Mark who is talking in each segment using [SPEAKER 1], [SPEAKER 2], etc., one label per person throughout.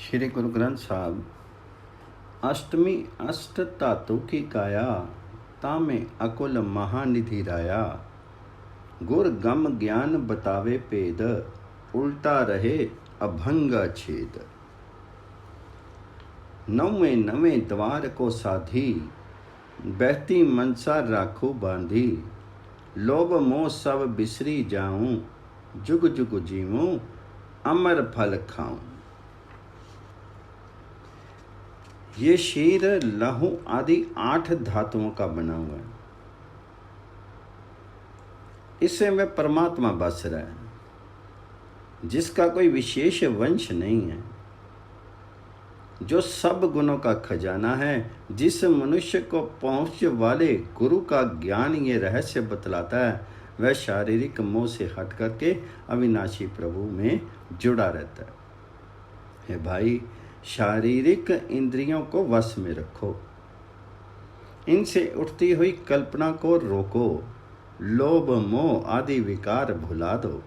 [SPEAKER 1] श्री गुरु ग्रंथ साहब अष्टमी अष्ट धातु की काया तामे अकुल महानिधि राया। गुर गम ज्ञान बतावे पेद उल्टा रहे अभंग छेद। नवे नवे द्वार को साधी बहती मनसा राखो बांधी। लोभ मोह सब बिसरी जाऊं जुग जुग जीवूं अमर फल खाऊं। ये शीर लहू आदि 8 धातुओं का बना हुआ है। इससे में परमात्मा बस रहा है, जिसका कोई विशेष वंश नहीं है, जो सब गुणों का खजाना है। जिस मनुष्य को पहुँच वाले गुरु का ज्ञान ये रहस्य बतलाता है, वह शारीरिक मोह से हट करके अविनाशी प्रभु में जुड़ा रहता है। हे भाई, शारीरिक इंद्रियों को वश में रखो, इनसे उठती हुई कल्पना को रोको, लोभ मोह आदि विकार भुला दो।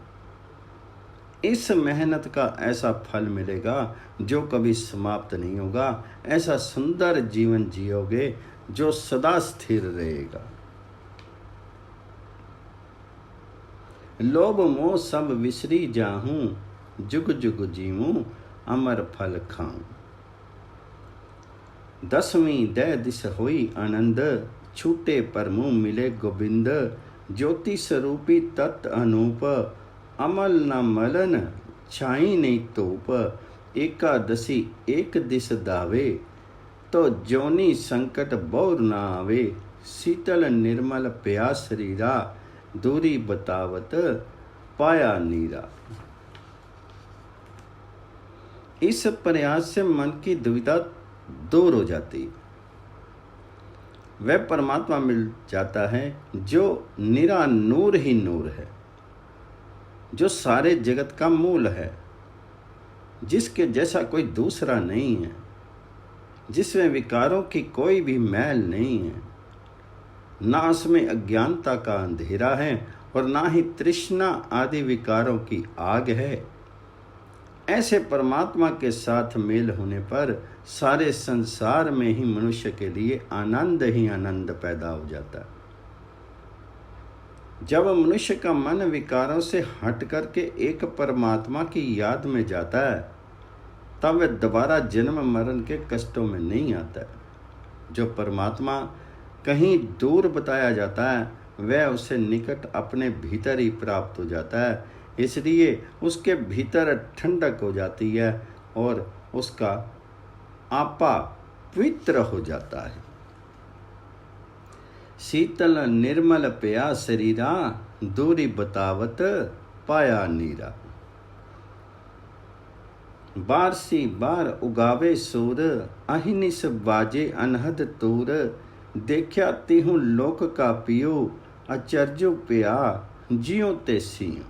[SPEAKER 1] इस मेहनत का ऐसा फल मिलेगा जो कभी समाप्त नहीं होगा। ऐसा सुंदर जीवन जियोगे जो सदा स्थिर रहेगा। लोभ मोह सब विसरी जाहूं जुग जुग जीवूं अमर फल खाऊं। 10वीं दह दिस होई आनंद छूटे पर मुँह मिले गोविंद। ज्योति स्वरूपी तत् अनूप अमल न मलन छाई नहीं तोप। एकादशी एक दिस दावे तो जोनी संकट बौर न आवे। शीतल निर्मल प्यास शरीरा दूरी बतावत पाया नीरा। इस प्रयास से मन की दुविधा दूर हो जाती, वह परमात्मा मिल जाता है जो निरा नूर ही नूर है, जो सारे जगत का मूल है, जिसके जैसा कोई दूसरा नहीं है, जिसमें विकारों की कोई भी मैल नहीं है। ना उसमें अज्ञानता का अंधेरा है और ना ही तृष्णा आदि विकारों की आग है। ऐसे परमात्मा के साथ मेल होने पर सारे संसार में ही मनुष्य के लिए आनंद ही आनंद पैदा हो जाता है। जब मनुष्य का मन विकारों से हट करके एक परमात्मा की याद में जाता है, तब वह दोबारा जन्म मरण के कष्टों में नहीं आता है। जो परमात्मा कहीं दूर बताया जाता है, वह उसे निकट अपने भीतर ही प्राप्त हो जाता है। इसलिए उसके भीतर ठंडक हो जाती है और उसका आपा पवित्र हो जाता है। शीतल निर्मल प्या शरीरा दूरी बतावत पाया नीरा। बार सी बार उगावे सूर अहिनिस बाजे अनहद तूर। देखा तिहु लोक का पियो अचरजो प्या जियो ते सियो।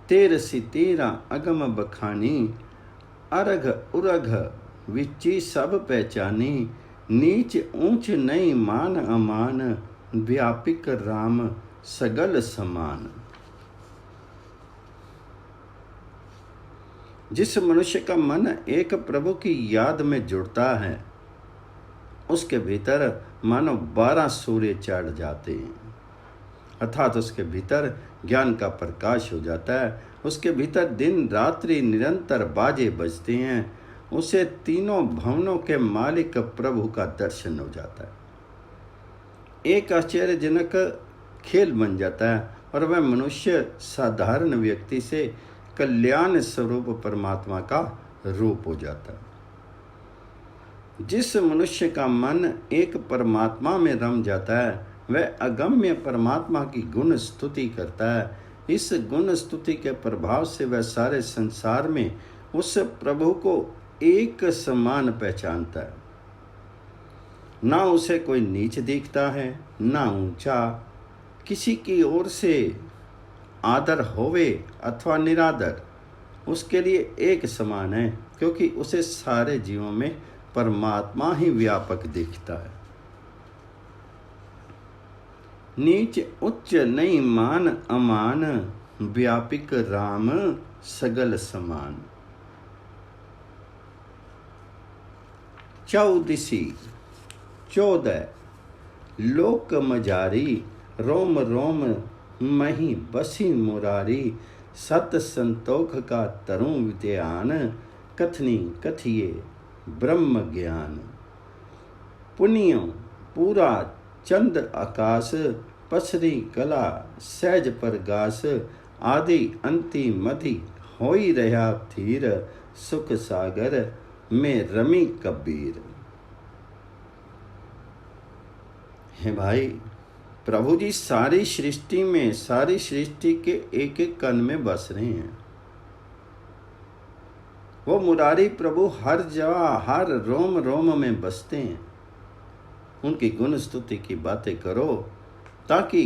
[SPEAKER 1] तेर सी तेरा अगम बखानी अरघ उरघ विची सब पहचानी। नीच ऊंच नहीं मान अमान व्यापिक राम सगल समान। जिस मनुष्य का मन एक प्रभु की याद में जुड़ता है, उसके भीतर मानो 12 सूर्य चढ़ जाते हैं, अर्थात उसके भीतर ज्ञान का प्रकाश हो जाता है। उसके भीतर दिन रात्रि निरंतर बाजे बजते हैं। उसे तीनों भवनों के मालिक प्रभु का दर्शन हो जाता है। एक आश्चर्यजनक खेल बन जाता है और वह मनुष्य साधारण व्यक्ति से कल्याण स्वरूप परमात्मा का रूप हो जाता है। जिस मनुष्य का मन एक परमात्मा में रम जाता है, वह अगम्य परमात्मा की गुण स्तुति करता है। इस गुण स्तुति के प्रभाव से वह सारे संसार में उस प्रभु को एक समान पहचानता है। ना उसे कोई नीच दिखता है, ना ऊंचा। किसी की ओर से आदर होवे अथवा निरादर, उसके लिए एक समान है, क्योंकि उसे सारे जीवों में परमात्मा ही व्यापक दिखता है। नीच उच्च नहीं मान अमान व्यापिक राम सगल समान। चौदिसी 14 लोक मजारी रोम रोम मही बसी मुरारी सत संतोख का तरुं विद्यान कथनी कथिए ब्रह्म ज्ञान पुनियो पूरा चंद आकाश पसरी कला सहज परगास आदि अंति मधि होई रहा थीर सुख सागर में रमी कबीर। है भाई, प्रभु जी सारी सृष्टि में, सारी सृष्टि के एक एक कण में बस रहे हैं। वो मुरारी प्रभु हर जगह हर रोम रोम में बसते हैं। उनकी गुण स्तुति की बातें करो ताकि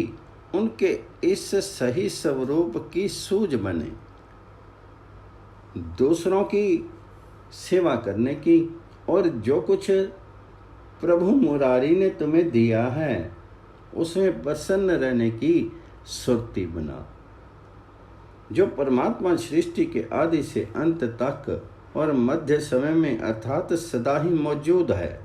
[SPEAKER 1] उनके इस सही स्वरूप की सूझ बने, दूसरों की सेवा करने की, और जो कुछ प्रभु मुरारी ने तुम्हें दिया है उसमें प्रसन्न रहने की सुरती बना। जो परमात्मा सृष्टि के आदि से अंत तक और मध्य समय में अर्थात सदा ही मौजूद है,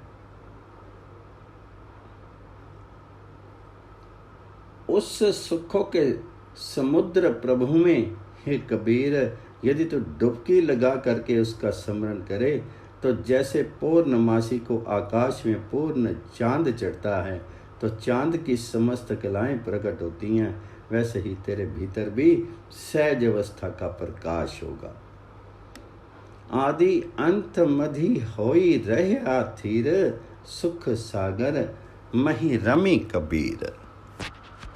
[SPEAKER 1] उस सुखों के समुद्र प्रभु में हे कबीर यदि तू डुबकी लगा करके उसका स्मरण करे तो जैसे पूर्णमासी को आकाश में पूर्ण चांद चढ़ता है तो चांद की समस्त कलाएं प्रकट होती हैं, वैसे ही तेरे भीतर भी सहज अवस्था का प्रकाश होगा। आदि अंत मधि होई रहे थीर सुख सागर मही रमी कबीर।